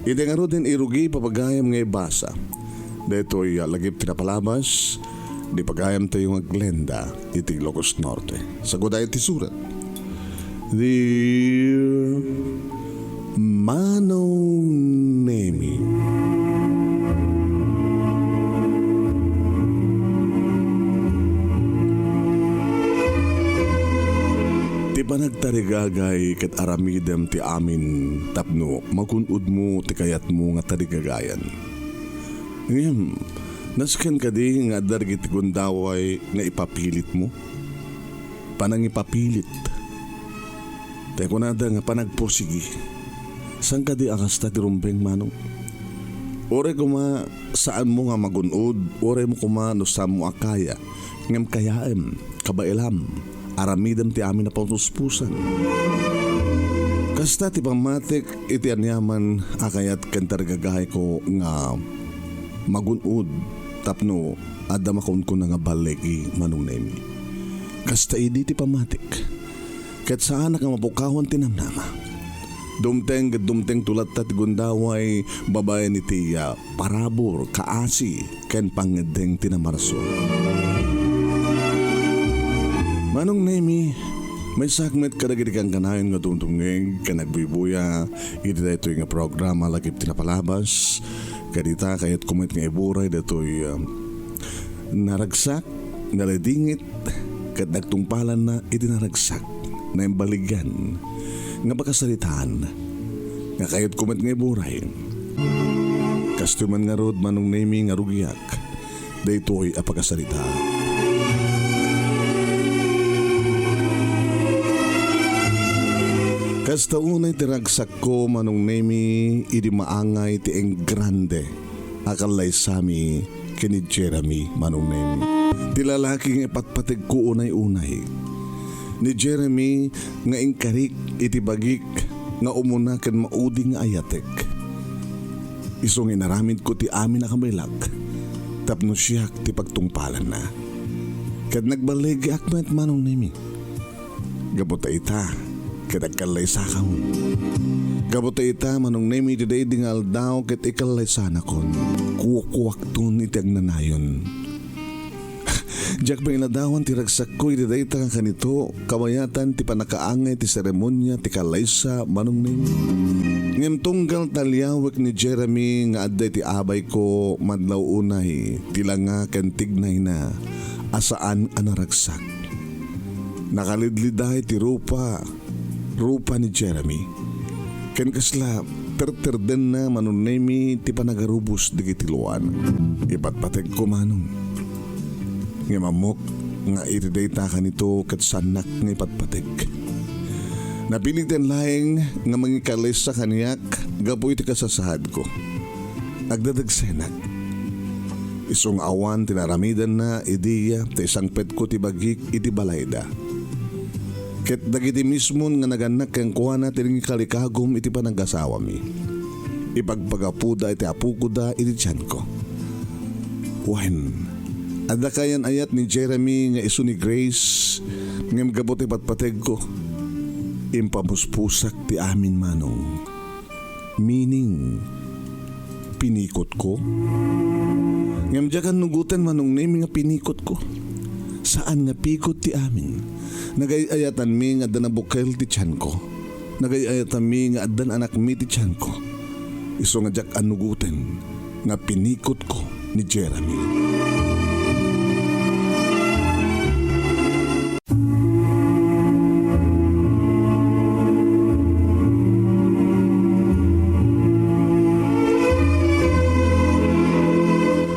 Iti nga ro din irugi papagayam nga ibasa. Daytoy LAGIP tinapalabas, di pagayam tayo nga Glenda, iti Ilocos Norte. Sagod ay iti surat. Dear Manong Nemy, ti panagtarigagay ket aramidem ti amin tapno magunod mo ti kayat mo nga tarigagayan. Ngem, nasken kadi nga dargit gundaway nga ipapilit mo. Panang ipapilit. Teko nada nga panagpursigi. Sang kadi akasta ti rumbeng manong. Ore kuma saan mo nga magunod, ore mo kuma no saan mo akaya. Ngem kayaem, kabailam. Aramidam ti amin na pautuspusan. Kasta ti pamatik iti anyaman akayat kantargagahay ko nga magunod tapno adamakon ko na nga balegi Manong Nemy. Kasta idi ti pamatik ket saan ka mapukawan tinamnama. Dumteng tulat tat gundaway babae ni tiya parabor kaasi ken pangedeng tinamarso. Manong Nemy, may sakmet kadagiti kang kanayon nga tungtungeng kanagbuibuya iti daytoy nga programa LAGIP tinapalabas kadita kayat kumit nga iburay daytoy naragsak naladingit kat nagtungpalan na iti naragsak na imbaligyan nga pakasalitaan nga kayat kumit nga iburay kastuman nga rod Manong Nemy nga rugiyak daytoy a pagkasalita. Kasta unay tiragsak ko Manong Nemy idi maangay ti eng grande akalay sami kini Jeremy Manong Nemy. Ti lalaking ipatpatig ko unay-unay. Ni Jeremy nga ingkarik iti bagik nga umuna ken maudi nga ayatek. Isong inaramid ko ti amin na kamaylag tapno siyak ti pagtungpalan na. Kad nagbalegi akmet Manong Nemy. Gabuta ita kadagkalay sakahon. Gabuta ita Manong Nemy today dingal daw ket ikalay sana kon. Kuwak tun itiag nanayon. Diyak ba inadawan ti ragsak ko iti ita ka kanito kamayatan ti panakaangay ti seremonya ti kalaysa Manong Nemy. Ngem tunggal talyawek ni Jeremy nga adday ti abay ko madlaw unay tila nga ken tignay na asaan anaragsak. Nakalidliday ti rupa ni Jeremy. Ken kasla terterden na Manong Nemy ti panagarubos digiti luan. Ipatpateg ko Manong. Nga mamok nga iridayta ka nito ket sanak nga ipatpateg. Napilitan laeng nga mangikalis sa kaniyak gapu iti kasasahad ko. Agdadagsenak. Isong awan tinaramidan na ideya ti isang pet ko ti bagik iti balayda. Ket dagiti mismon nga naganak kang kuana tiring kalikagom iti panagasawa mi. Ipagpagapuda iti apukuda iti tiyan ko. Wen, adda kayan ayat ni Jeremy nga isu ni Grace ngem gabot ipatpateg ko. Impamuspusak ti amin Manong. Meaning, pinikot ko. Ngem diyakan nugutan Manong Nemy nga pinikot ko. Saan nga pikot ti amin? Nagayayatan mi nga addan nabukkel ti tiyan ko. Nagayayatan mi nga addan anak mi ti tiyan ko. Iso nga jak anugutan nga pinikot ko ni Jeremy.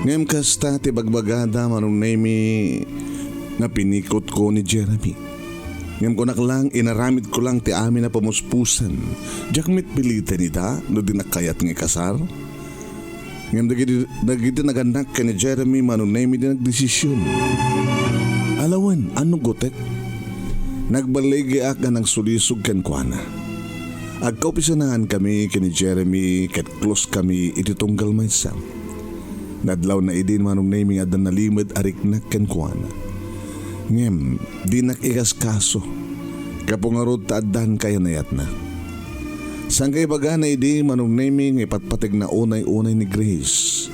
Ngem kasta ti bagbagada Manong Nemy nga pinikot ko ni Jeremy. Ngam ko naklang inaramid ko lang ti amin na pamuspusan. Diyak mit pilitan ita no dinakayat ng kasar. Ngam dagiti naganak ka ni Jeremy Manong Nemy din nagdesisyon. Alawan, ano gotek? Nagbaligi ak ng sulisog kan kuana. Agkaupisanahan kami kini Jeremy ket close kami iti tunggal maysa. Nadlaw na idin Manong Nemy nga adan nalimod ariknak kan kuana. Ngem, di nakikas kaso. Kapungarod ta adan kaya nayat na. Sang kay baga na idi Manong Nemy nga ipatpatig na unay-unay ni Grace.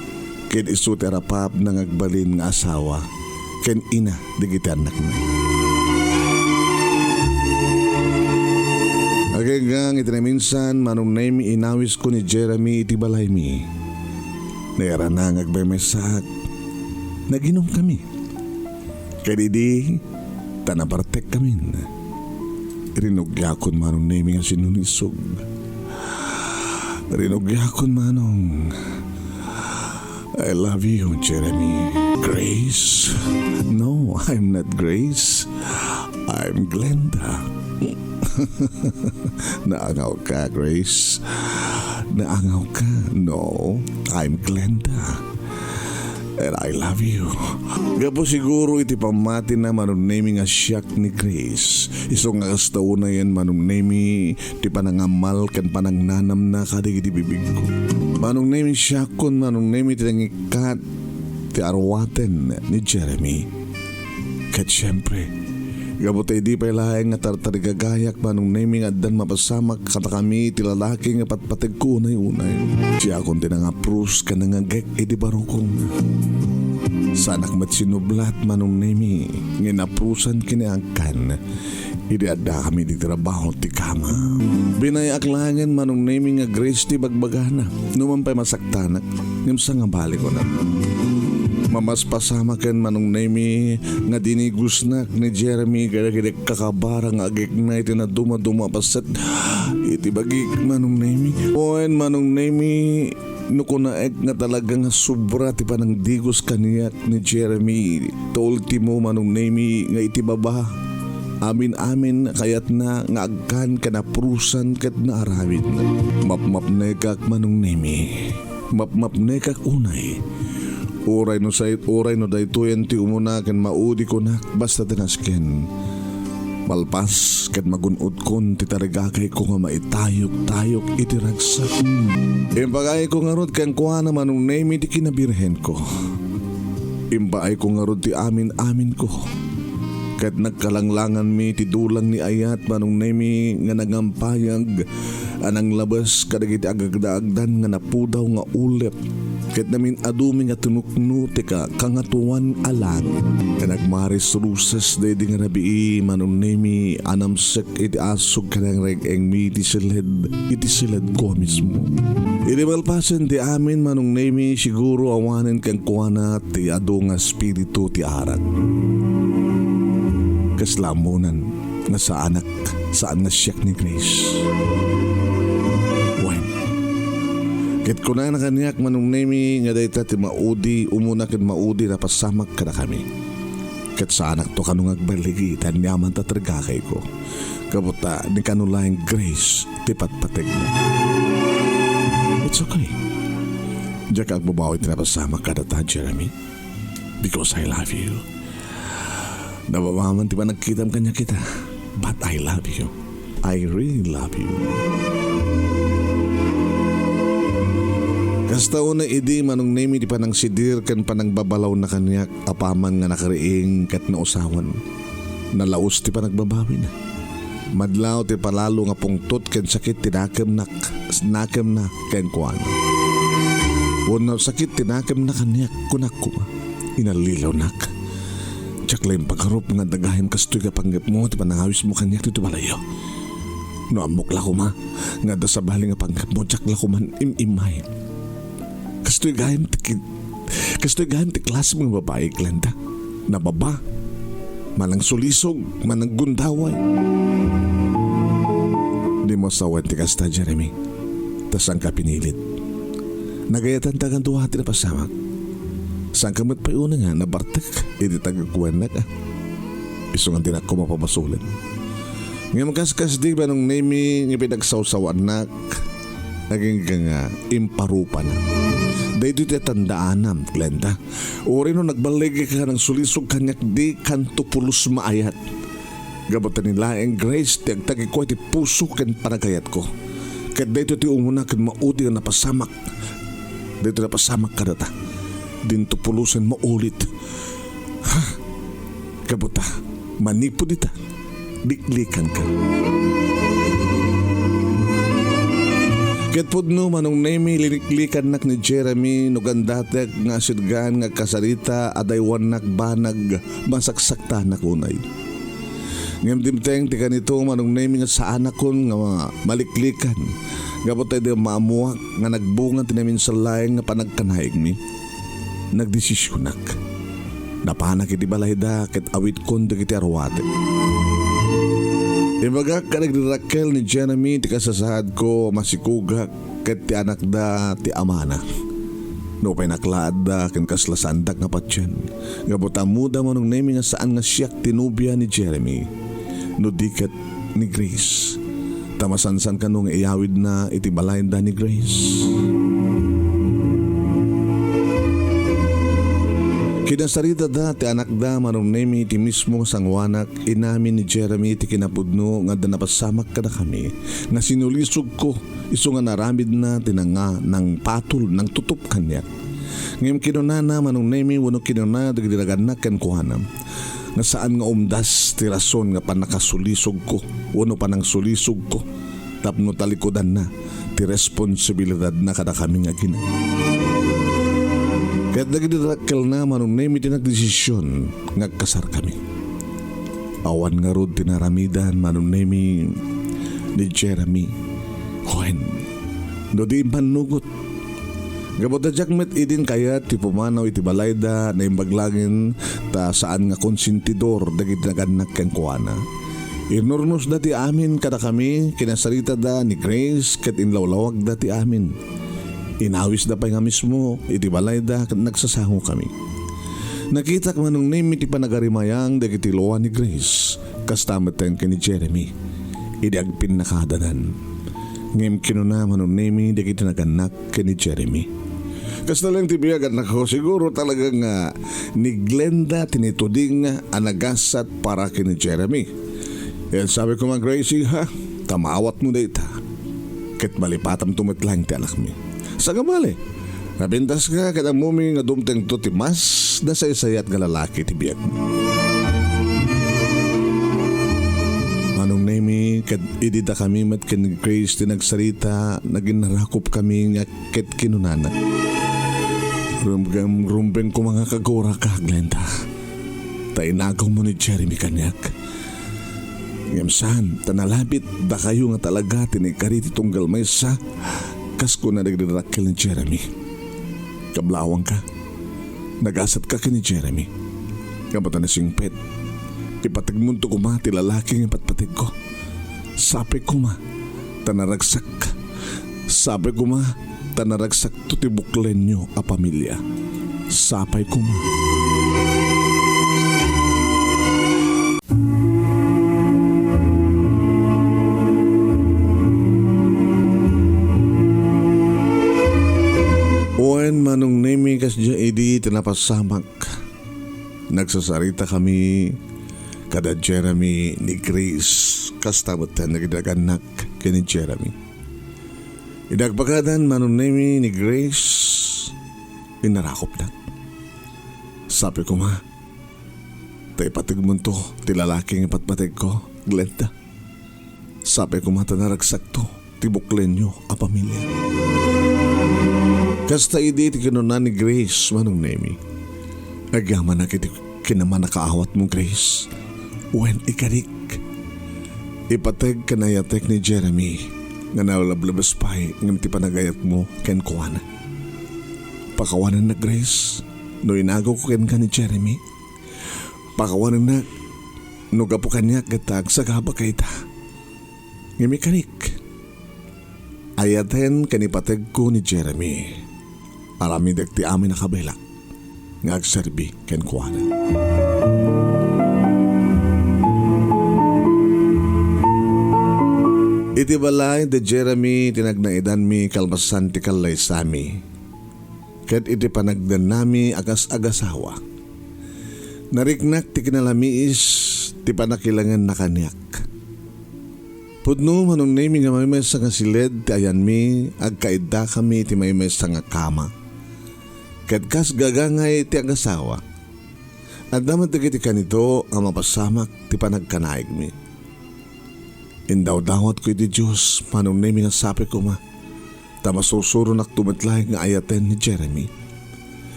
Ken isu terapap nang agbalin nga asawa. Ken ina digiti anak na. Agagang itinaminsan Manong Nemy inawis ko ni Jeremy iti balay mi. Nayara na ngagbay may sak. Naginom kami. Kaya di tanabartek kami. Rinugyakon Manong Nemy nga sinunisog. Rinugyakon Manong. I love you, Jeremy. Grace? No, I'm not Grace. I'm Glenda. Naangaw ka, Grace. Naangaw ka. No, I'm Glenda. And I love you. Gapo siguro iti pamati na Manong Nemy nga siyak ni Grace. Iso nga kastaw na yan Manong Nemy. Ti panangamal kan panangnanam na kadig iti bibig ko. Manong Nemy siyakon Manong Nemy tinangikat ti arwaten ni Jeremy. Kat syempre gapo tayo di pa ilahay nga tartarigagayak Manong Nemy nga dan mapasamak kata kami ti lalaki nga patpatig ko unay-unay. Siya akong tinangaprus ka nangagek iti barukong. Sanak mat sinublat Manong Nemy nga naprusan kiniangkan. Idi adda kami di trabaho ti kama. Binayak langan Manong Nemy nga Grace ti bagbagana. Numampay masaktanak. Ngimsa nga balik ko na. Mamas pasama ken Manong Nemy nga dinigusnak ni Jeremy gada kakabara nga agik na iti na duma-duma pasat iti bagik Manong Nemy. Oen Manong Nemy nuko na ek nga talaga nga sobra ti panang digos kaniyak ni Jeremy. Tolti mo Manong Nemy nga iti baba. Amin kayat na nga agkan ka na prusan kat na arawid. Map nekak Manong Nemy. Map nekak unay. Oray no daytoy ti umuna ken maudi ko na basta tinasken. Malpas ket magunod kon ti tarigakay ko nga maitayok-tayok iti ragsak. Impagay ko nga rod ken kuana Manong Nemy ti kinabirhen ko. Imbaay ko nga rod ti amin ko. Ket nagkalanglangan mi ti dulang ni ayat Manong Nemy nga nagampayag anang labas kadagiti agagdaagdan nga napudaw nga ulep. Ket namin adumi nga tunukno ti kangatuan alang. Nga nagmaris rusas day di nga rabii Manong Nemy anamsek iti asog kanang reg-eng mi iti silad ko mismo. Iti malpasan ti amin Manong Nemy siguro awanin kang kuana ti ado nga spiritu ti arat. Kaslamunan nga sa anak saan nga siyak ni Grace. Ket ko na nakaniyak Manong Nemy nga dayta ti maudi umuna ken maudi na pasamak kada kami. Ket sa anak to kanong agbaligi tan yaman tatragakay ko. Kabuta ni kanulaing Grace ti patpatig na. It's okay. Diyak agbabawi ti napasamak kada ta Jeremy. Because I love you. Nababaman ti pa nagkitam kanya kita. But I love you. I really love you. Kastaw na idi Manong Nemy di panang sidir kan panang babalaw na kanyak apaman nga nakariing kat na usawan. Nalaos ti panagbabawi na. Madlaw ti palalo nga pungtot ken sakit tinakam na ken kuan. Wala sakit tinakam na kanyak kunak kuma. Inalilaw nak. Tsaklay pagkarup nga dagahin kastoy ka panggap mo ti panangawis mo kanyak dito balayo. No amok la kuma nga da sa bali nga panggap mo tsakla kuman imimay. Kastoy gahin ti klase mga babae, Glenda. Na baba, manang sulisog, manang gundaway. Di mo sawan ti kasta, Jeremy. Tas ang ka pinilit. Nagayatan tagang duwati na pasamak. Saan ka mo't payuna nga, nabartek, iti tagakuan na ka. Iso nga tinak ko mapabasulan. Ngayon kaskas di ba nung Nemy nga pinagsaw-sawan nak, naging ka nga imparupa na. Dahil ito tandaanam, Glenda. Uri no nagbaligi ka ng sulisog kanyak di kanto pulos maayat. Gabatan nila ang Grace ti agtagi ko iti puso ken panagayat ko. Kat dahil ito umuna ken maudi na napasamak. Dahil ito napasamak ka data. Dinto pulusan maulit. Ha? Kabuta, manipo dita. Diklikan ka. Ket pudno Manong Nemy liliklikan nak ni Jeremy no gandatek nga sidgan nga kasarita aday wanak banag masaksakta na kunay. Ngem dimteng ti kanito Manong Nemy nga sa anak kon nga maliklikan. Gabot tayo maamuak nga nagbunga tinamin sa laing nga panagkanaig mi. Nagdesisyonak. Napanak iti balayda ket awit kon dagiti arwate. Ibaga ka nagdirakel ni Jeremy ti kasasahad ko masikugak ket ti anak da ti amana. No pay naklaad da ken kaslasandak nga patyan. Gabot amuda Manong Nemy nga saan nga siyak tinubya ni Jeremy. No diket ni Grace. Tamasansan ka nung iyawid na iti balayda ni Grace. Kinasarita da ti anak da Manong Nemy ti mismo sangwanak inamin ni Jeremy ti kinapudno nga danapasamak kada kami nga sinulisog ko iso nga naramid na tinanga ng patol ng tutup kanya. Ngayon kinunana Manong Nemy wano kinuna dagdilaganak ken kuhanam nga saan nga umdas ti rason nga panakasulisog ko wano panang sulisog ko tapno talikodan na ti responsibilidad na kada kami nga gina. Kaya't nagdirakkel na Manong Nemy tinagdesisyon nga kasar kami. Awan nga rod tinaramidan Manong Nemy ni Jeremy. Hoen, no di manugot. Gabot na jakmet idin kaya ti pumanaw iti balayda na imbaglangin ta saan nga konsentidor dagiti naganak ken kuana. Inurnos dati amin kada kami kinasarita da ni Grace ket inlawlawag dati amin. Inawis da pa nga mismo iti balayda ket nagsasango kami. Nakita ka Manong Nemy ti panagarimayang dagiti loa ni Grace kastameten ken ni Jeremy. Idi agpin nakadanan. Ngem kinuna Manong Nemy dagiti naganak ken ni Jeremy. Kasta lang tibiyag at nako siguro talaga nga ni Glenda tinituding anagasat para kini Jeremy. Yan sabi ko mga Gracie ha, tamawat mo na ita. Ket malipatam tumitlang ti anak mi. Sa gamali, nabintas ka ket ang mumi nga dumteng to ti mas na sa isayat nga lalaki tibiyag mo. Manong Nemy ket idita kami met ken Grace tinagsarita naging narakop kami nga ket kinunana. Rumbeng ko mga kagora ka, Glenda. Tainagaw mo ni Jeremy kanyak. Ngayamsan, tanalabit da kayo nga talaga tinikariti tunggal may sa kas ko na nagdirakil ni Jeremy. Kablawang ka. Nagasat ka ni Jeremy. Kapata na singpet. Ipatig mo to kuma ti lalaking ipatpatig ko. Sabi ko ma, tanaragsak ka. Sabi ko ma, tanaragsak to tibuklen nyo a pamilya. Sapay ko ma. Oen Manong Nemy kasya idi tinapasamak. Nagsasarita kami kada Jeremy ni Grace kastamatan nagdaganak kini Jeremy. Idagpagadan Manong Nemy ni Grace inarakop na. Sabi ko ma, tay patig mo to ti lalaking ipatpatig ko, Glenda. Sabi ko ma tanaragsak to tibuklen nyo a pamilya. Kasta idi ti kinunan ni Grace Manong Nemy. Agyaman na kiti kinaman nakaawat mo Grace. Wen ikarik. Ipateg kanayatek ni Jeremy nga nalablabas pa'y ng ti panagayat mo ken kuwana. Pakawanan na Grace no inago ko ken ka ni Jeremy. Pakawanan na no gapo kanya gatag sa gaba kay ta. Ngimi kanik. Ayaten kanipateg ko ni Jeremy. Aramidag ti amin nakabelak nga agserbi ken kuwana. Iti balay de Jeremy tinagnaidan mi kalmasan ti kalay sami. Ket iti panagdan nami agas-agasawa. Nariknak ti kinalamiis ti panakilangan na kanyak. Pudno Manong Nemy nga may sa nga silid ti ayan mi agkaida kami ti may sa nga kama. Ket kas gagangay ti agasawa. At damat ti kanito ang mapasamak ti panagkanaig mi. Indaw-dawat ko iti Diyos, Manong Nemy nga sapi ko ma. ta masusuro nak tumitlahi nga ayaten ni Jeremy.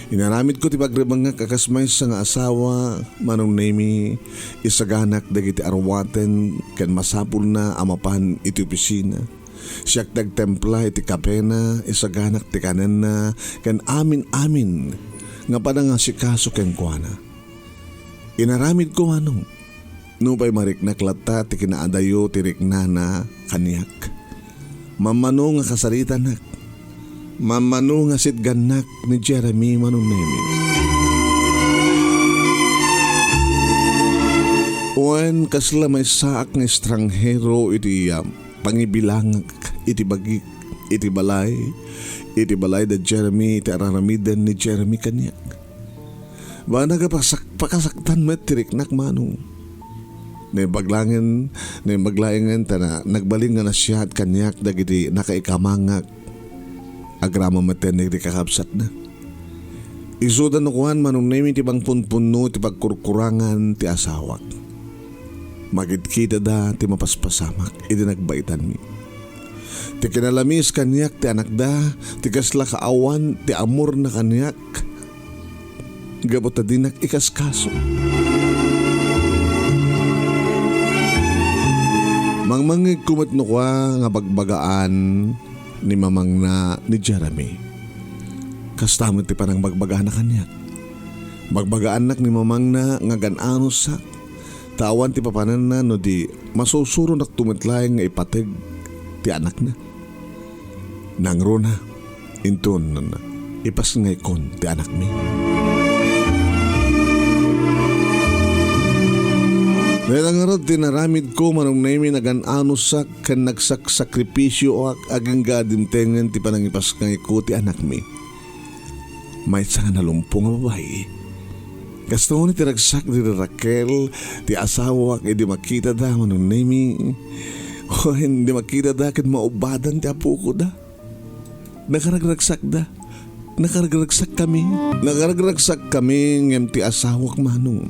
Inaramid ko ti pagrebang nga kakasmay sa nga asawa, Manong Nemy, isaganak dagiti arwaten ken masapul na amapan iti opisina. Siyak nagtempla iti kapena, isaganak ti kanen na ken amin-amin nga padang asikaso ken kuana. Inaramid ko Manong, nupay mariknak lata ti kinaadayo ti riknana kaniyak. Mamano nga kasaritanak, mamano nga sitganak ni Jeremy, Manong Nemy. Uwan kasla may saak nga estranghero iti pangibilang iti bagi iti balay da Jeremy iti araramiden ni Jeremy kanyak. Ba pakasaktan met tiriknak Manong. Naibaglayan ta nagbaling nga na siya at kanyak dagiti nakaikamangag agrama maten ni kakabsat na. Isudan nukuhan Manong Nemy ti bang punpuno ti pagkurkurangan ti asawak. Magidkita da ti mapaspasamak iti nagbaitan mi. Ti kinalamis kanyak ti anak da ti kasla kaawan ti amor na kanyak. Gabot na dinak ikaskaso. Mangmangig kumat no kwa nga bagbagaan ni mamang na ni Jeremy. Kastamot ti panang bagbagaan na kanyak. Bagbagaan nak ni mamang na nga ganano sa tawan ti papanan na no di masusuro nak tumitlay nga ipateg ti anak na. Nangro na inton na ipas nga ikon ti anak mi. Dahil nga rod tinaramid ko Manong Nemy naganano sa kan nagsakripisyo o agang gadimtengan ti panangipas nga iko ti anak mi. May sa nga nalumpong nga babae. Kasto ni tiragsak di Raquel ti asawa edi makita da Manong Nemy. O hindi makita da ket maubadan ti apo ko da. Nakaragraksak da. Nakaragraksak kami. Nakaragraksak kami ngem ti asawak Manong.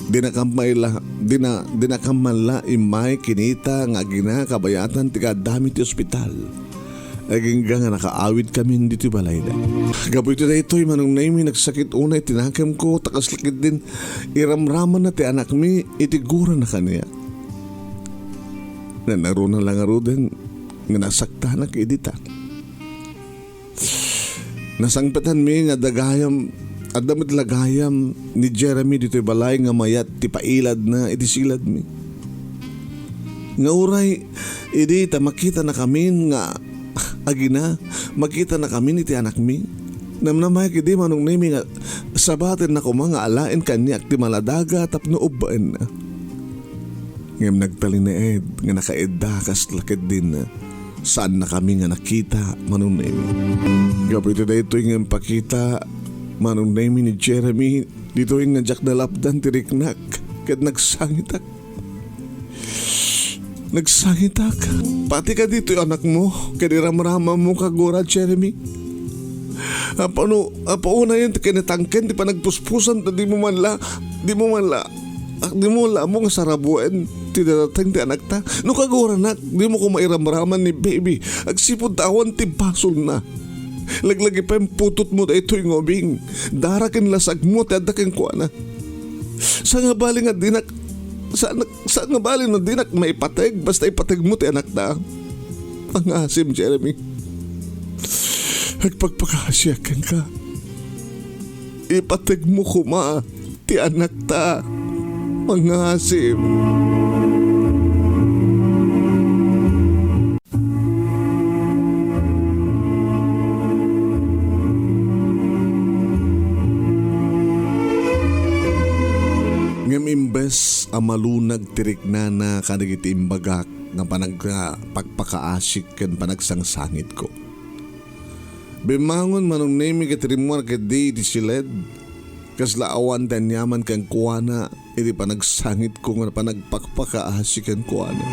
Dinakamala imay kinita nga gina kabayatan ti kadami ti ospital. Aging nga nakaawid kami dito balay da. Gapo ito daytoy Manong Nemy nagsakit unay tinakam ko takaslakit din iramraman na ti anak mi itigura na kaniya. Nanaro na lang aro din nga nasakta na kaidita. Nasangpatan mi nga dagayam at damit lagayam ni Jeremy dito'y balay nga mayat ti pailad na iti silad mi. Nga uray, idi ta makita na kami nga agina, makita na kami iti anak mi. Namnamay kidi Manong Nemy nga sabatin na ko mga alain kanyak ti maladaga tapno ubain na. Ngam nagtalin na ed nga nakaedda kas lakid din na saan na kami nga nakita Manong Nemy. Gapito na ito nga pakita Manong Nemy ni Jeremy dito yung nadyak na lapdan tiriknak kat nagsangitak. Nagsangitak. Pati ka dito yung anak mo kadiramrama mo kagura Jeremy. Apa una yan kinatangken di pa nagpuspusan di mo man la mo nga sarabuan ti dadatang ti anak ta. No kagura nak di mo ko mairamraman ni baby agsipod tawan ti basol na. Laglagi pa yung putot mo da ito'y ngobing. Darakin lasag mo at adakin ko na. Sa nga bali nga dinak sa nga bali na dinak maipateg basta ipateg mo ti anak na. Ang asim Jeremy. Nagpagpakasyakan ka. Ipateg mo kuma ti anak ta. Ang asim. Imbes amalunag tirik na kadagiti imbagak nga pagpakaasik ken panagsangsangit ko. Bimangon Manong Nemy katrimor kadi iti siled kasla awan dan yaman kang kuana iti panagsangit ko nga panagpakpakaasik ken kuana.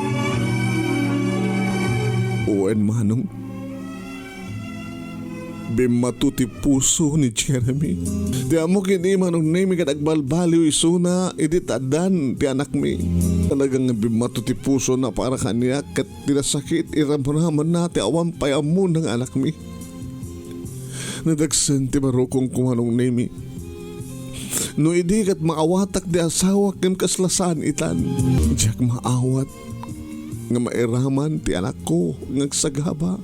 Uwen Manong bimatuti puso ni Jeremy. Di amo kini Manong Nemy kad agbalbaliw isuna iti tadan ti anak mi. Talagang bimatuti puso na para kaniya kat tinasakit iramraman na ti awan payamu ng anak mi. Nadagsan ti marukong kumanong Nemy. No idi kat maawatak di asawa kem kaslasan itan. Diyak maawat nga mairaman ti anak ko ngagsagaba.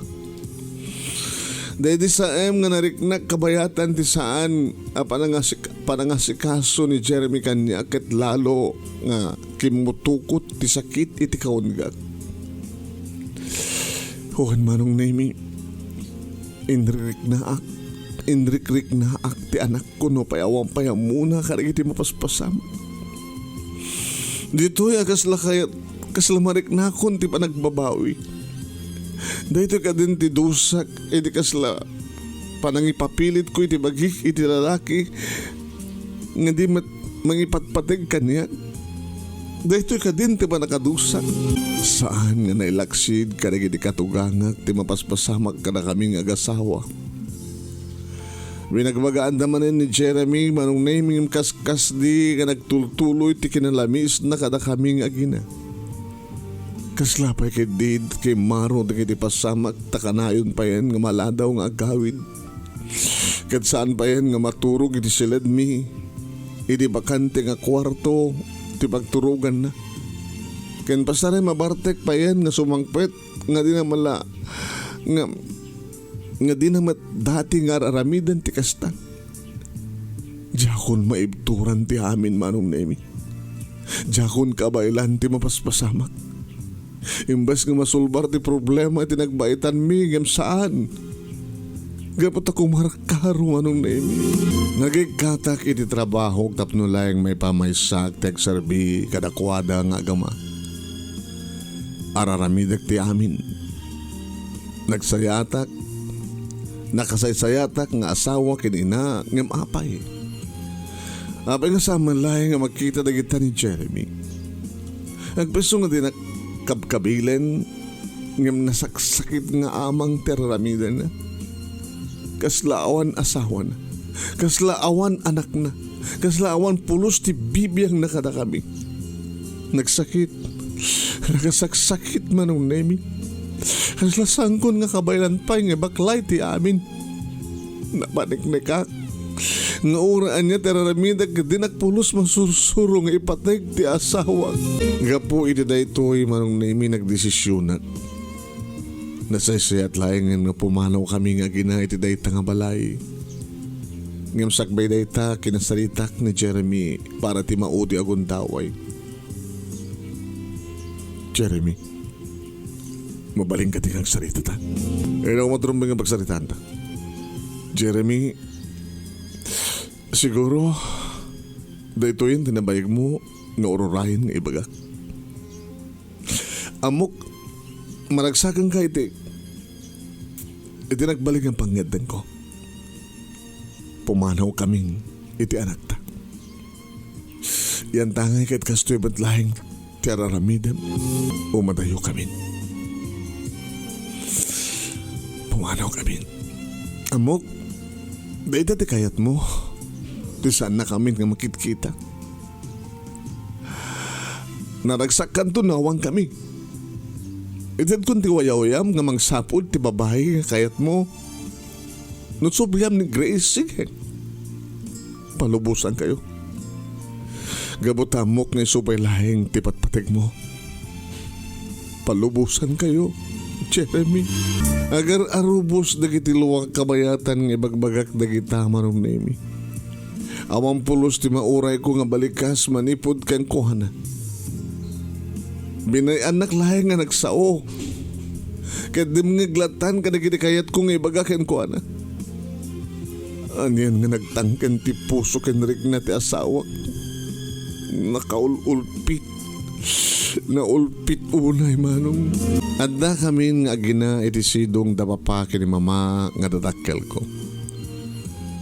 Dahil di sa nga nariknak kabayatan ti saan panangasikaso ni Jeremy kanya ket lalo nga kimutukot ti sakit iti kaunggag. Huwan Manong Nemy, inrikrik na ak ti anak ko no payawang payamuna karag iti mapaspasam. Dito ya kasla marik na akon ti panagbabawi. Dahito ka din ti dusak, iti kasla panangipapilit ko iti bagik iti lalaki nga di mangipatpateg kanya. Dahito ka din ti panakadusak. Saan nga nailaksid karag iti katugangak ti mapaspasamak ka na kaming agasawa. Binagbagaan naman ni Jeremy Manong Nemy kaskas di nga nagtultuloy ti kinalamis na kada kaming agina. Kaslapay kay Did, kay Maro, da kay pasamak, takanayon pa yan nga maladaw nga agawid. Kat saan pa yan nga maturog iti silid mi, iti bakante nga kwarto, iti pagturugan na. Ken pasaray mabartek pa yan nga sumangpet, nga di na mala, nga di na dati nga aramidan ti kasta. Diyakon maibturan ti amin Manong Nemy. Diyakon kabailan ti mapaspasamak. Imbes nga masulbar ti problema iti nagbaitan mi ngem saan. Gapot ako markaro Manong Nemy. Nagigkatak iti trabaho tapno layang may pamaysak tek serbi kadakwada nga agama. Araramidak ti amin. Nagsayatak, nakasaysayatak nga asawa kinina ngem apay. Apay nga sama layang nga makita dagita ni Jeremy. Nagpeso nga din kabkabilen ngem nasaksakit nga amang teramidan na. Kaslaawan asawa na. Kaslaawan anak na. Kaslaawan pulos ti bibiyang nakada kami. Nagsakit. Nagasaksakit Manong Nemy. Kaslasangkon nga kabaylan pa nga baklay ti amin. Napaniknikak. Nga uraan niya teraramidag dinakpulos masursuro nga ipateg ti asawa. Nga po iti daytoy Manong Nemy nagdesisyonak. Nasaysayat laing nga pumanaw kami nga gina iti dayta nga balay. Ngam sakbay dayta kinasaritak ni Jeremy para ti maudi agon daway. Jeremy, mabaling ka ti kang sarita ta. Ikaw matrumbing ang pagsaritaan ta. Jeremy, siguro, dahito yun tinabayag mo nga ururahin nga ibaga. Amok, maragsakan ka iti nagbalik ang pangyadan ko. Pumanaw kaming iti anak ta. Yan tangay kahit kastoy ba't lahing tiararamidam o madayo kami. Pumanaw kami. Amok, dahil dati kayat mo. Di saan na kami nga makikita. Naragsakan to nawang kami. Itad kung tiwayawayam nga mangsapod ti babae nga kayat mo. Nutsubyam ni Grace, sige. Palubusan kayo. Gabutamok nga isubay lahing tipatpatig mo. Palubusan kayo, Jeremy. Agar arubos dagiti luwag kabayatan nga ibagbagak dagita Manong Nemy. Awang pulos ti mauray ko nga balikas manipod kang kuhana. Binayanak lahing nga nagsao. Kat dimngiglatan ka dagiti kayat ko nga ibagakin kuhana. Anyan nga nagtangkan ti puso kenrik na ti asawa. Nakaululpit. Naulpit unay Manong. Adda kami nga agina iti sidong dapapa kini mama nga dadakkel ko.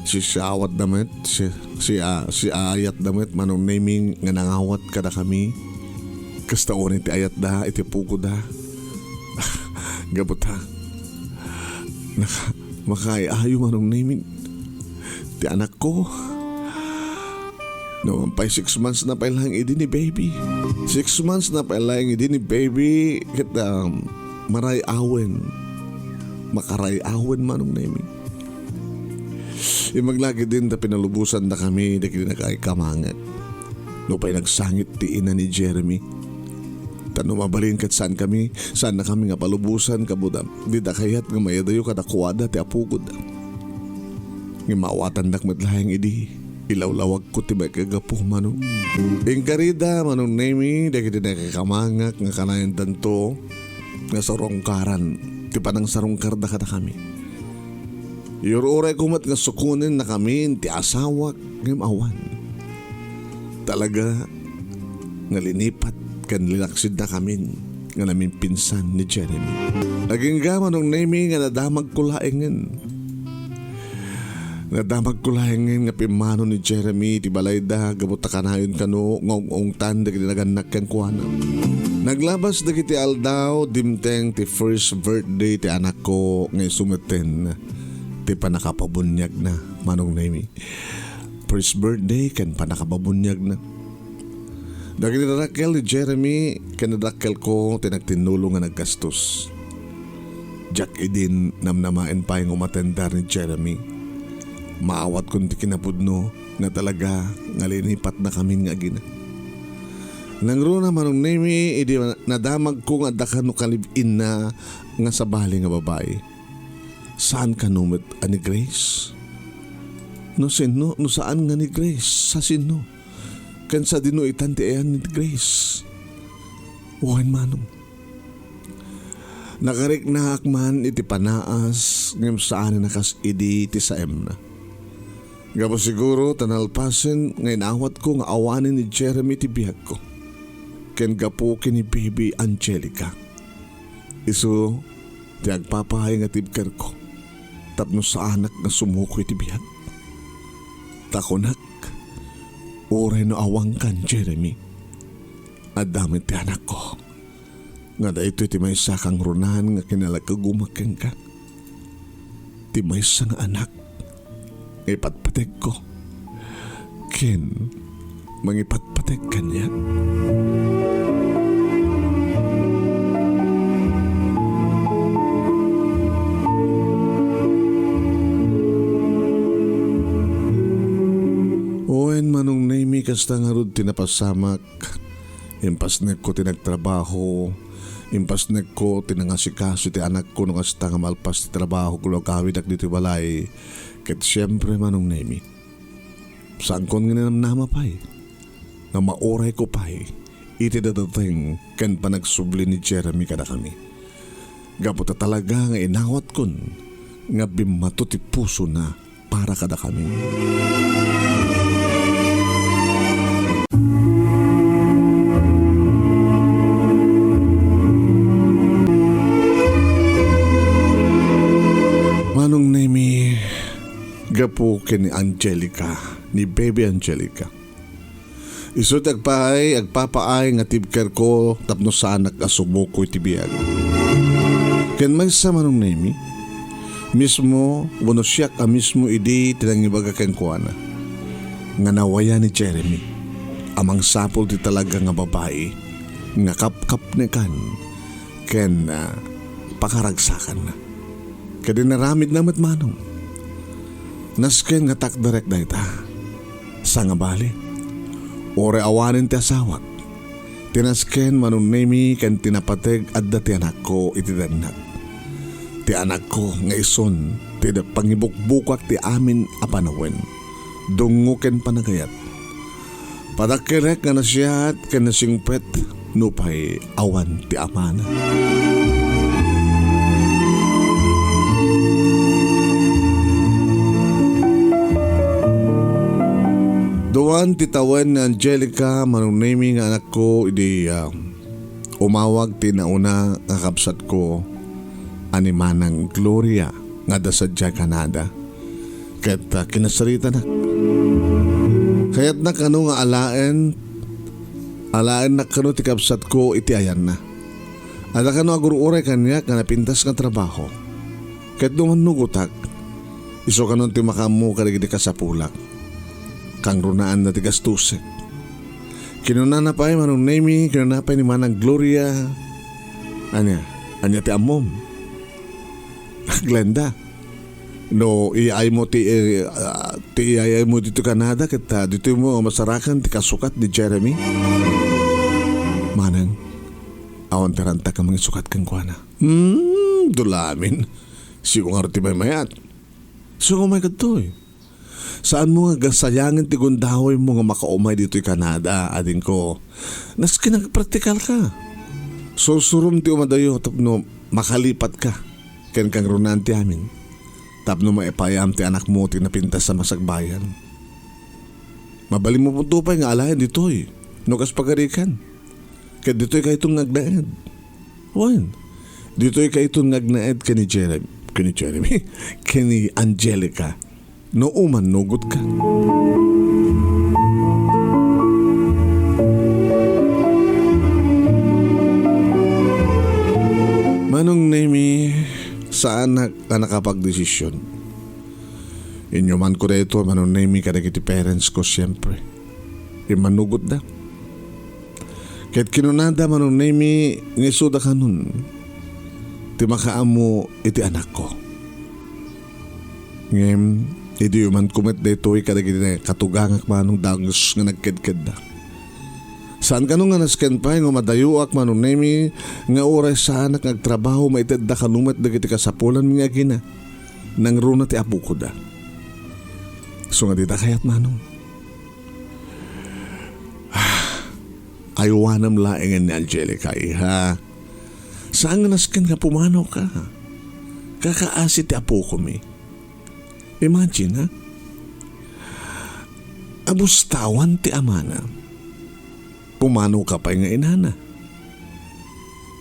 Si Siawat damit, si Ayat damit Manong Nemy nga nangawat kada kami. Kasta unin ti ayat da, iti puko da. Gabot ha. makaayo Manong Nemy. Ti anak ko. Naman pa'y 6 months na pailang idi ni baby. 6 months na pailang idi ni baby. Kita maray awen. Makaray awen Manong Nemy. Maglagi din na pinalubusan na kami. Dahil na kay kamangat. No pa'y nagsangit ti ina ni Jeremy. Tano mabalin kat saan kami. Saan na kami nga palubusan kabudam. Di da kayat nga mayadayo kadakuwada ti apugod. Nga maawatan dak madlayang idi. Ilawlawag ko ti may kagapo Manong. Ingkarida Manong Nemy. Dahil na kay kamangak nga kanayan tanto. Nga sarongkaran. Ti panang sarongkar da kada kami. Yururay kumat nga sukunin na kami. Ti asawak ng awan. Talaga nga linipat kan linaksid na kami nga namin pinsan ni Jeremy. Naging ga Manong Nemy nga nadamag kulaingin. Nadamag kulaingin nga pimano ni Jeremy ti balayda gamot na kanayon kano ngong tanda kiti naganak kan kuwana. Naglabas na kiti aldaw dimteng ti first birthday ti anak ko ngay sumeten ti panakapabunyag na Manong Nemy. First birthday kan panakapabunyag na. Daging nadakkel ni Jeremy, kanadakkel ko tinagtinulong nga naggastos. Jack idin namnamain pa yung umatendar ni Jeremy. Maawat kundi kinapudno nga talaga nga linipat na kami nga gina. Nangro na Manong Nemy, idi nadamag ko nga dakan no kalibin na nga sabali nga babae. Saan ka numit ani Grace? No sino? No saan nga ni Grace? Sa sino? Kan sa dinuitan ti ayan ni Grace. Uwan Manong. Nakarik na hakman iti panaas ngem saan nakas idi ti saem na. Gabo siguro tanalpasen ngay nawat ko nga awanin ni Jeremy ti bihag ko. Ken gapo kini baby Angelica. Isu ti agpapahay nga tibker ko. Tapno sa anak nga sumuko iti bihag. Takonak. Oray no awang kan Jeremy. At damit ti anak ko. Nga da ito ti may sakang runahan nga kinalagkagumakin ka. Ti may sang anak. Ipatpatek ko. Ken, mangipatpatek ka niya. Manong Nemy kasta nga rod tinapasamak. Impasnek ko tinagtrabaho. Impasnek ko tinangasikaso ti anak ko nung kasta nga malpas ti trabaho ko kawid ak dito balay. Ket siyempre Manong Nemy. Saan kon nga namnama pa'y. Nga maoray ko pa'y. Iti dadating kan panagsubli ni Jeremy kada kami. Gapota talaga nga inawat kon. Nga bimato ti puso na para kada kami. Manong Nemy, gapo kini Angelica, ni baby Angelica. Isut agpapaay nga tibker ko tapno sa anak asumuko itibiyag. Ken may sa Manong Nemy, mismo wano siyak a mismo idi tinangibaga ken kuana. Nga nawaya ni Jeremy, amang sapol di talaga nga babae, nga kapkap ni kan, ken pakaragsakan na. Kadi naramid namat Manong. Nasken nga takdarek da ita. Sa nga bali. Ore awanin ti asawak. Tinasken Manong Nemy kan tinapateg at dati anak ko iti danag. Ti anak ko nga ison ti pangibukbukak ti amin apanawen. Dunguken panagayat. Padakirek nga nasyat kan nasingpet nupay awan ti amana. Duwan titawan ni Angelica Manong Nemy nga anak ko idi umawag tinauna nga kakabsat ko ani Manang Gloria nga da sadya Canada. Ket kinasarita na. Kayat na kano nga alaen na kano ti kabsat ko iti ayan na. Ada kano agururay kanya nga napintas nga trabaho. Ket duman nugutak Iso ka nun ti makamu karigidi ka sa pulak. Kang runaan na ti gastusek. Kinunana pa Manong Nemy, kinunana pa ni Manang Gloria. Anya ti amom. Glenda. No, iay mo iay mo dito Canada kita dito mo masarakan ti kasukat ni Jeremy. Manang, awan taranta ka mga sukat kang kuana. Dulamin. Sigo nga roti mayat. So, oh my God to eh. Saan mo nga gasayangan ti gundahoy mo nga makaumay dito Canada, adin ko. Nas kinagpraktikal ka. So, surum ti umadayo tapno makalipat ka. Ken kang runan ti amin. Tapno maipayam ti anak mo ti napintas sa masagbayan. Mabalim mo punto pa nga alayan dito eh. Nukas pagarikan. Kaya dito'y kayo itong ngagnaed. Wan. Dito'y kayo itong ngagnaed ka ni Jeremy. Ka ni Angelica. No uman nugot ka. Manong Nemy, saan ka nakapag-desisyon? Inyo man ko dito, Manong Nemy, kadagiti parents ko siyempre. Manugot na. Kahit kinunada Manong Nemy, ngisuda ka nun. Ti makaamo iti anak ko. Ngayon, hindi man kumit dito kadagiti katugangak Manong dagos nga nagkedked na. Saan ka nung nga nasken pa nga madayuak Manong Nemy nga oras sa anak nagtrabaho maited da kanumet dagiti kasapulan mga gina nang runa ti apo ko da. So nga dita kayat Manong. Aywanam laingan ni Angelica ha. Saan nga nasken nga pumanaw ka? Kakaasi ti apo ko mi. Imagine ha. Abustawan ti amana. Pumanaw ka pa nga inana.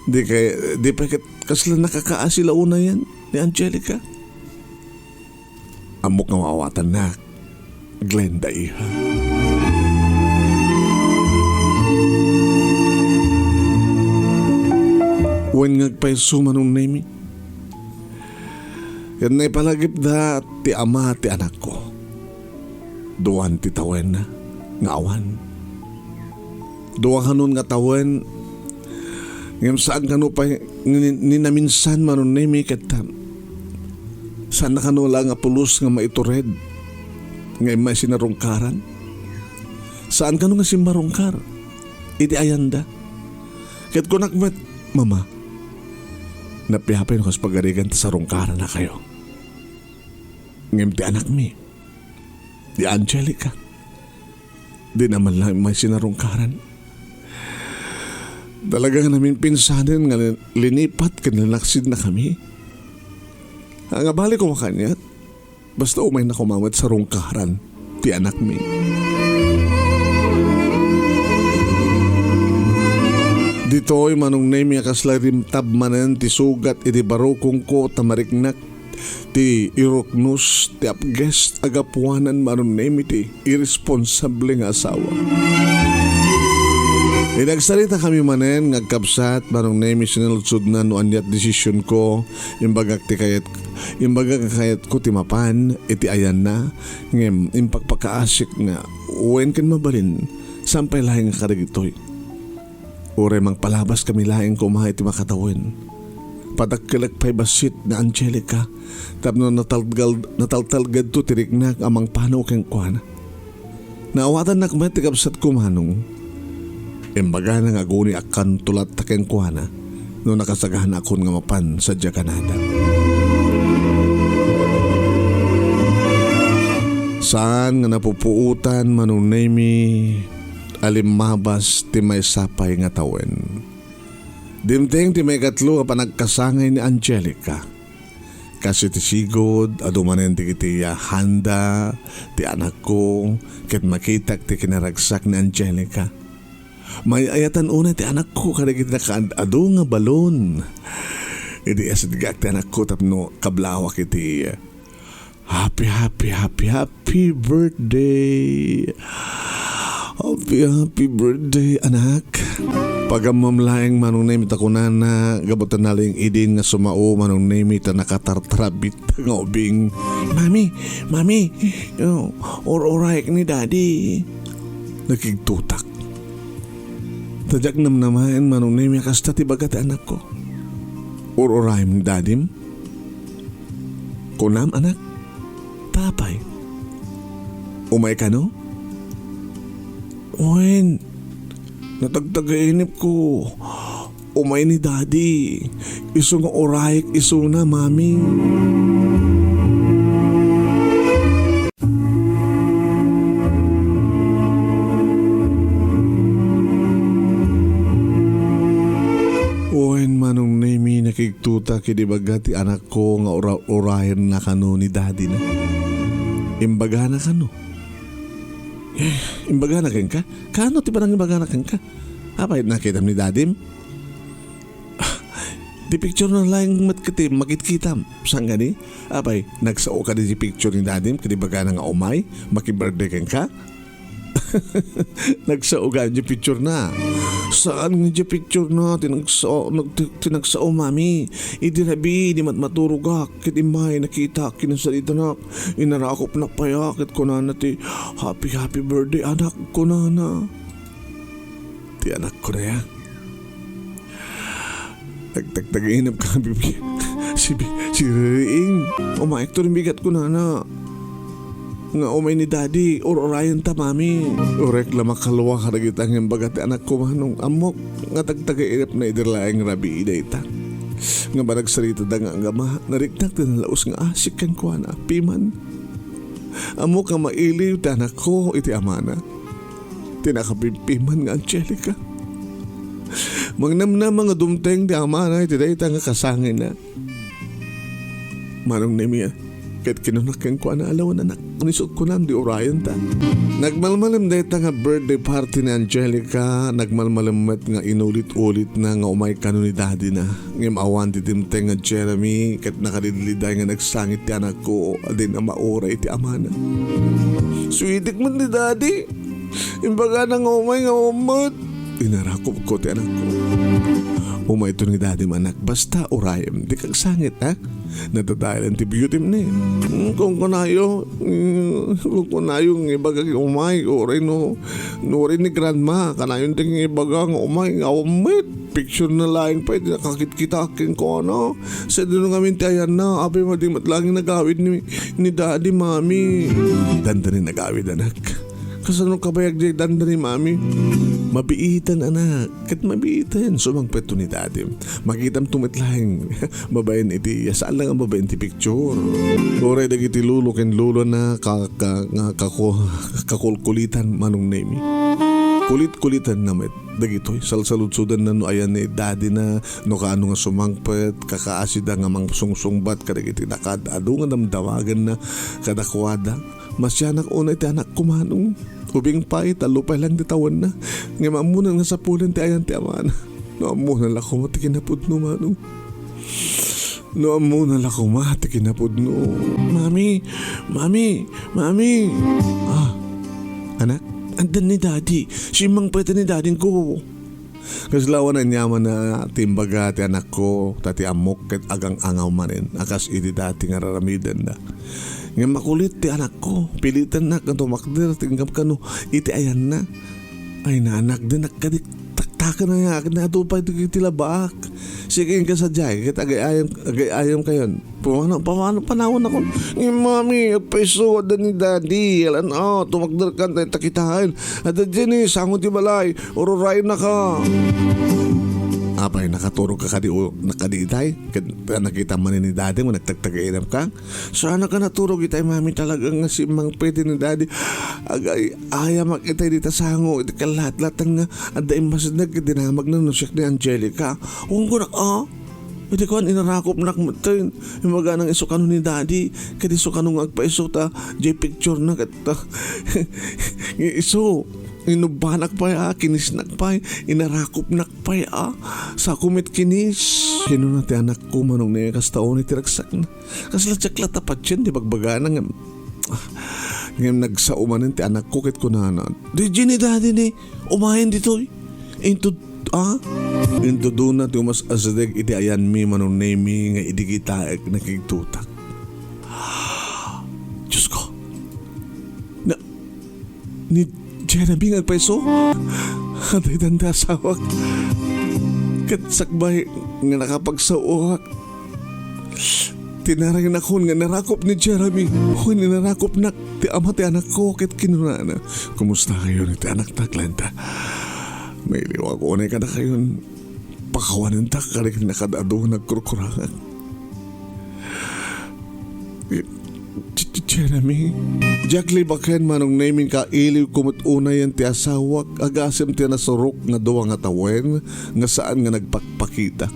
Di pa kasla nakakaasi launa yan ni Angelica. Amok nga mawawatan na. Glenda iha. Wen ngagpaiso Manong Nemy. Yan na ipalagip da ti ama ti anak ko. Duwan ti tawen na ngawan. Duwa kanon nga tawen. Ngayon saan kano pa ninaminsan Manong Nemy kata. Saan na kano lang nga pulos nga maitured. Ngayon may sinarungkaran. Saan kano nga simbarungkar. Iti ayanda. Kat ko nakmet, Mama, napihapin ko sa pagarigan sa rungkaran na kayo. Ngayon ti anak mi, di Angelica, di naman lang may sinarungkaran. Talagang namin pinsanin nga linipat kanilaksid na kami. Ang abali ko makanyat, basta umay na kumawat sa rungkaran, ti anak mi. Dito'y Manong Nemy kaslarim tabmanan ti sugat iti barokong ko tamariknak ti iroknus ti apges agapuanan Manong Nemy ti irresponsable nga asawa. Nagsalita kami manen ngagkabsat Manong Nemy sinaludsod na no anyat desisyon ko imbaga kayat ko ti mapan iti ayan na ngem impagpakaasik nga wen ken mabalin sampay lahi nga kadagitoy. Ure mang palabas kami laing kumahay ti makatawin. Padagkilag pa'y basit na Angelica. Tapno nataltalgad to tiriknak amang panaw keng kuana. Naawatan na kumay ti kabsat kumanong. Imbaga na nga guni akan tulat ta keng kuana. No nakasagahan akon nga mapan sa Canada. Saan nga napupuutan Manong Nemy alimabas ti may sapay nga tawen. Dimteng ti may katlo pa nagkasangay ni Angelica. Kasi ti sigod, adumanen ti kiti handa, ti anak ko, ket makitak ti kinaragsak ni Angelica. May ayatan una ti anak ko kada kiti nakaado nga balon. Idi asidgak ti anak ko tapno kablawak iti happy birthday. Happy birthday, anak. Pagamamlaeng Manong Nemy takunan na gabutan naling idin nga sumao Manong Nemy ta nakatartarabit nga ubing. Mami, or-oraik ni Daddy. Nakigtutak. Tadyak namnamayan Manong Nemy kasta tibagat anak ko. Or-oraim ni Daddy. Kunam anak, tapay. Umay ka no? Uwin, natagtagainip ko. Umay ni Daddy. Iso nga orayik, iso na mami. Uwin Manong Nemy nakigtuta kinibagati anak ko nga orayan na kano ni Daddy na. Imbaga na kano. Imbaga na ka? Kano ti parang imbaga na ka? Apay nakita ni Daddy? Di picture na lang matkitim, makitkitam. Saan gani? Apay, nagsao ka di picture ni Daddy, kinibaga na nga umay, makibirthday ka? Nagsao ka di picture na. Saan nga di picture na? Tinagsao mami. Idirabi, di matmaturog ka. Kit imay, nakita, kinasalita na. Inarakop na paya, kit ko na ti happy birthday anak ko na. Ti anak ko na yan. Tagtag-inap ka, bibi. Si Riing. Umayek to rin bigat ko na. Nga umay ni Daddy, or-orayan ta, mami. Orek lang makalawa ka na kita ng bagati anak ko, manong amok. Nga tagtag-inap na idirlaeng rabi iday ta. Nga ba nagsarita da nga ma, nariknak din na laos nga asik kan ko na, piman. Amok nga mailiw ta anak ko, iti amana. Tinakapimpiman nga Angelica. Mangnam na mga dumteng di amana, iti day ta nga kasangin na. Manong Nemy, kahit kinunakyan ko na alawan anak, nisot ko na di orayan ta. Nagmalmalam day ta nga birthday party ni Angelica, nagmalmalamat nga inulit-ulit na nga umay kano ni Daddy na. Ngayam awan ti timteng nga Jeremy, kahit nakaliliday nga nagsangit ti anak ko, adin na maura iti amana. Sweetik man ni Daddy, imbaga na nga umay nga umat. Inarakop ko ti anak ko. Umay ito ni Daddy manak, basta orayam, di kag sangit ha? Natatayan ti beauty ni. Kung kunayo ng ibagag umay, oray no rin ni grandma, kanayon ting ibagag umay, umay, picture na laing pa, nakakit-kita akin ko ano. Sa doon nga mintayan na, api mo di matlangin nagawid ni Daddy, mami. Danda rin nagawid anak. Kasano kabayag di danda ni mami? Mabiitan anak, kat mabiitan. Sumangpet to ni Daddy. Makitam tumitlaing babayan iti, saan lang ang babayan ti picture. Oray dagiti lulo ken lulo na kakulkulitan Manong Nemy. Kulit-kulitan na met dagitoy salsaludsudan na no ayan ni Daddy na no kaano nga sumangpet kakaasida nga mang sungsungbat kadagiti nakadado nga damdawagan na kadakwada. Masyanak una iti anak ko manong ubing pa italupay lang ditawan na nga maamunan nga sa pulan ti ayan ti amana. No amunan lang ko matikinapod no manong. No amunan lang ko matikinapod no. Mami. Anak, andan ni Daddy. Simang pwede ni Daddy ko. Kaslawan na nyaman na timbaga ti anak ko, tati amok ket agang angaw manin. Akas iti dati nga raramidan na. Nga makulit ti anak ko, pilitan na kanto makder, tinggap ka no, iti ayan na. Ay na anak din, nakadik taktakan na nga, natupay ti labak. Sige ka sa jay, ket agay-ayam kayon. Paano panahon ako? Mami, agpaiso da ni Daddy. Alan tumakder ka tayo takitahan. At dyan sangot ti balay, ororay na ka. Apay, nakaturo ka nakaditay? Nakita man ni Daddy mo, nagtagtagainam ka? Sana ka naturog itay, mami, talagang simang pwede ni Daddy. Agay, ayamak itay dita sango, iti kalat-lat nga, aday masinag, dinamag na nusyak ni Angelica. Kung ko na, hindi ko inarakop na kumatin. Yung mga nang isukano ni Daddy, kaya isukano nga agpaiso ta, picture na, kata, iso. Inubanak pa kinisnak pa, inarakop nak pa sa kumit kinis. Sino na ti anak ko Manong Nemy kastaon iti ragsak na. Kasi latsak latapat yan, di bagbagana nga. Ngayon nagsaumanan ti anak ko kit ko na. Di ni Daddy ni, umahin dito. Into Into doon na tumas asadeg iti ayan mi Manong Nemy nga idigitaek nakigtutak. Diyos ko. Ni Jeremy nga paiso? Atay tanda sawak. Katsakbay nga nakapagsawak. Tinaray na ko nga narakop ni Jeremy. Hoy, narakop na ti ama ti anak ko ket kinunana. Kumusta kayo ni ti anak ta, Glenda? May liwa ko na ka na kayo. Pakawanan ta karik nakadado nagkurkurangan. Jeremy, Jackly baken Manong Nemy ka iliw kumot una yan ti asawak agasem ti nasurok nga duwa nga tawen nga saan nga nagpakpakita.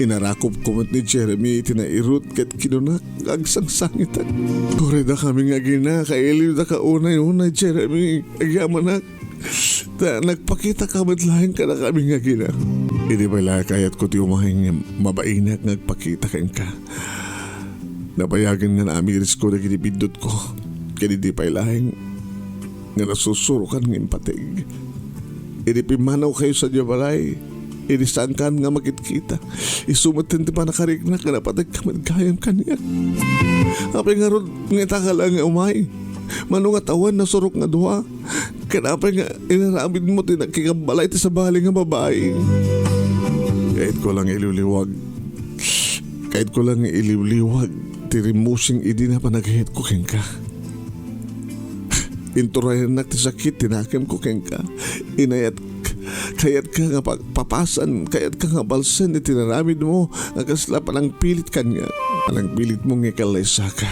Inarakop kumot ni Jeremy tinairut ket kinunak agsangsangitan. Kore da kami nga gina kailiw da ka unay Jeremy agyamanak. Nagpakita ka madlahin ka na kami nga gina. Hindi ba lang kayat ko ti umahing mabainak nagpakita ka. Napayagan nga na amiris ko na ginipindot ko. Kaya di pa ilahing nga nasusurokan ng IMPATEG. Inipimanaw kayo sa Diyabalay. Inisangkan nga magkita. Isumatin di pa nakarignak nga napatag kamadgayam kaniya. Apay nga ron nga takala nga umay. Manong nga tawan na surok nga duha. Kanapay nga inaramid mo tinagkikambalay ti sa bali nga babae. Kahit ko lang iliwliwag. Tirimusing idi na panagahit ko ken ka. Inturayan na ti sakit tinakem ko ken ka. Inayat kayat ka nga papasan, kayat ka nga balsen iti tinaramid mo agasla palang pilit kanya. Palang pilit mo nga kalaysa ka.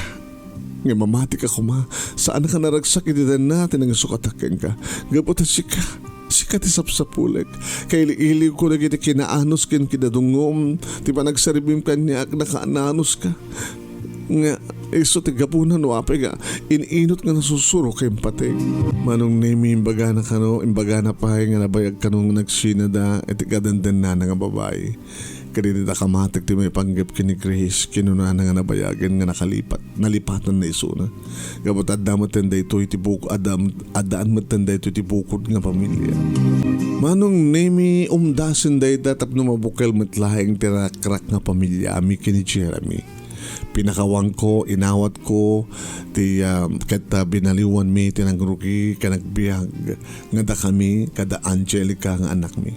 Nga mamati ka kuma. Saan ka naragsak iti natin ang sukataken ka. Gaputa Sikat isapsapulik. Kaili-iliw ko na kita kinaanos ken kinadungom. Di ba nagsaribim kanya ak nakaananos ka. Nga iso tigapunan o apay nga ininot nga nasusuro kay IMPATEG. Manong Nemy imbaga na kano imbaga na pahay nga nabayag kanong nagsinada iti gadandan na nga babae. Kadinita kamatik ti may panggap kini Grace kinuna na nga nabayagan nga nalipatan na iso na. Gabot adamot tanda ito itibukod adaan matanda ito itibukod nga pamilya. Manong Nemy umdasin day datap no mabukal matlaing tirakrak nga pamilya ami kini Jeremy. Pinakawang ko, inawat ko, kata binaliwan mi, tinangruki, kanagbiag, nga da kami, kada Angelica nga anak mi.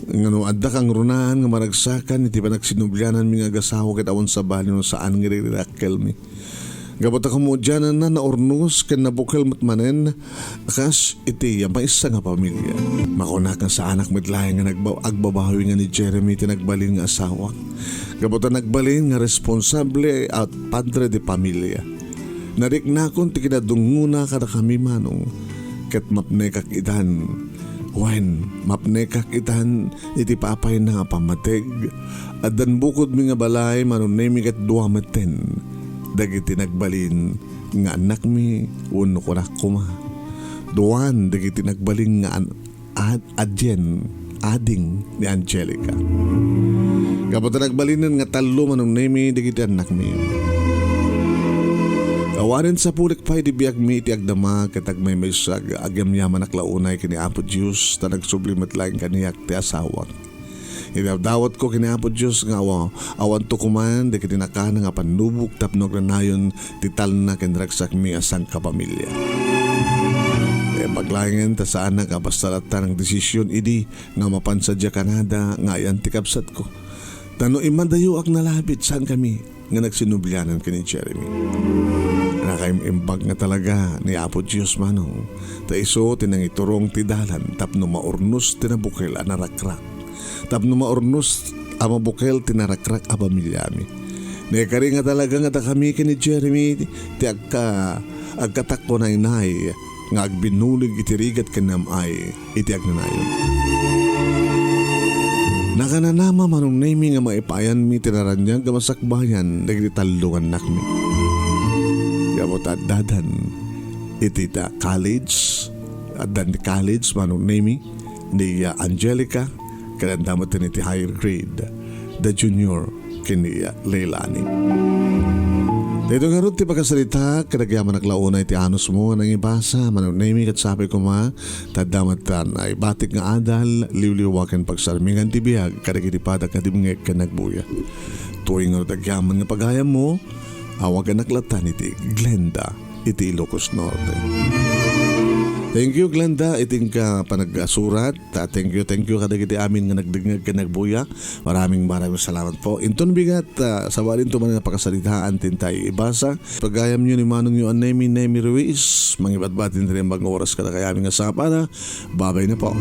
Nga adda kang runahan, nga maragsakan, iti pa nagsinublyanan mi nga gasawa kitawan sa bali no saan nga rirakkel mi. Gabot ako mo dyan na naornos kan nabukal matmanen akas iti maisa nga pamilya. Makuna ka sa anak mitlahe nga agbabawi nga ni Jeremy tinagbalin nga asawa. Gabot na nagbalin nga responsable at padre de pamilya. Narik na akong ti kinadunguna kada kami Manong ket mapnekak itan. Wen mapnekak itan iti papay na nga pamateg. Adan bukod mi nga balay Manong Nemy ket duwamaten. Dagiti nagbalin nga anak mi uno ko na kuma. Duwan dagiti nagbalin nga ading ni Angelica. Kapag nagbalinan nga talo Manong Nemy dagiti anak mi. Kawarin sa pulik pa'y di biyag mi iti agdama katag may sag agyamyaman aklaunay kini Apo Diyos ta nagsublimat lang kaniyak ti asawak. Idawdawat ko kini Apo Diyos nga awan to kuman de kiti nakana nga panubok tapno granayon tital na kenragsak mi asang kapamilya. Paglangan ta saan na kapastalatan ng desisyon idi nga mapansadya Kanada nga ayan ti kakabsat ko. Tano imadayo ak nalabit saan kami nga nagsinublyanan kini Jeremy. Nakaimbag nga talaga ni Apo Diyos Manong. Ta iso tinangiturong ti dalan tapno maurnos tinabukil anarakrak. Tapno maurnos amabukel tinarakrak a pamilyami. Nekari nga talaga nga kami kini Jeremy ti agkatakpo na inay nga agbinulig itirigat kanamay iti agnanayon. Nakananama Manong Nemy nga maipayan mi tinaranyag nga masakbayan dagiti talungan nakmi. Gamot at dadan iti college adan college Manong Nemy ni Angelica kanandamot iti higher grade the junior kini Leilani. Dito nga rin ti pagkasalita, kadagyaman naklaunay ti anos mo nang ibasa, Manong Nemy kat sabi ko ma, tadamatan ay batik nga adal, liwliwakan pagsarmingan ti biyag, kadagitipadak nga dimngek ka nagbuya. Tuwing nga dagyaman nga pagayam mo, awag ka naklatan iti Glenda, iti Ilocos Norte. Thank you Glenda, iting ka panagsurat. Thank you kadagiti amin nga nagdingag ka nagbuya. Maraming salamat po. Inton bigat sa walin to man napakasalitaan tintay ibasa. Pagayam nyo ni Manong nyo Nemy Ruiz, mangibat-batin rin mga oras kada kaya aming asapana. Babay na po.